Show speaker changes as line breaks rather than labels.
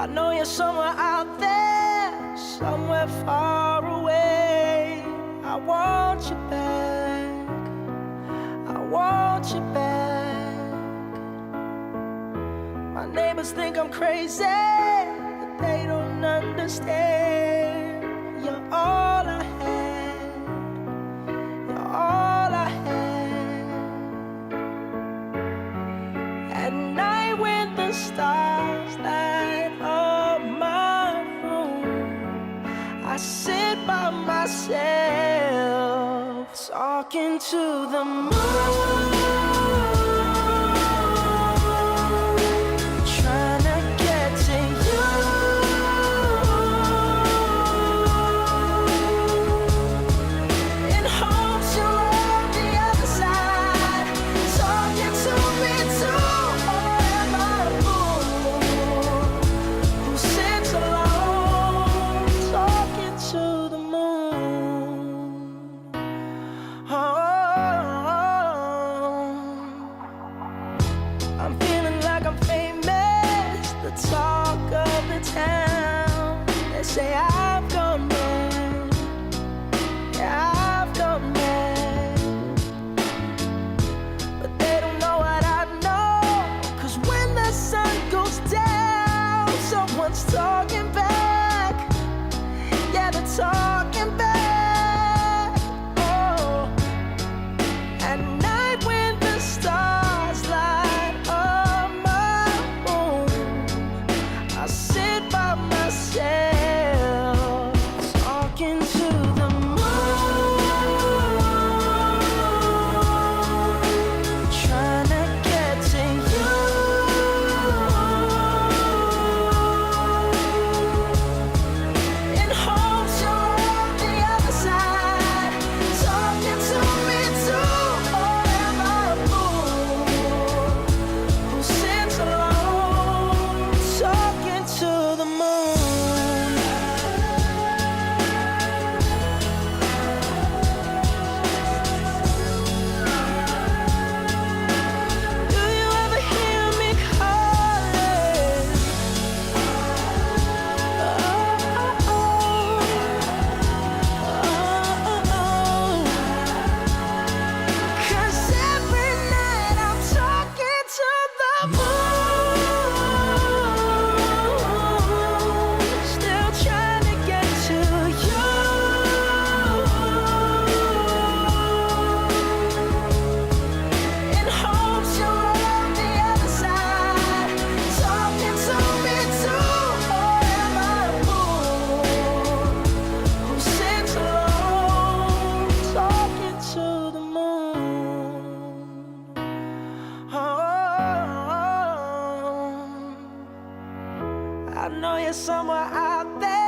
I know you're somewhere out there, somewhere far away. I want you back, I want you back. My neighbors think I'm crazy, but they don't understand. You're all I had, you're all I had. At night when the stars light up my room, I sit by myself, talking to the moon. I'm feeling like I'm famous, the talk of the town. They say I've gone mad, yeah, I've gone mad. But they don't know what I know, 'cause when the sun goes down, someone's talking back, yeah, they're talking back. Oh, at night when the stars light up my room, I sit by myself, talking to the moon, trying to get to you. In hopes you're on the other side, talking to me too. Or am I a fool who sits alone, talking to the moon? Do you ever hear me calling? Oh, oh, oh, 'cause every night I'm talking to the moon, still trying to get to you. In hopes you're on the other side, talking to me too. Or am I a fool who sits alone, talking to the moon? Oh, I know you're somewhere out there.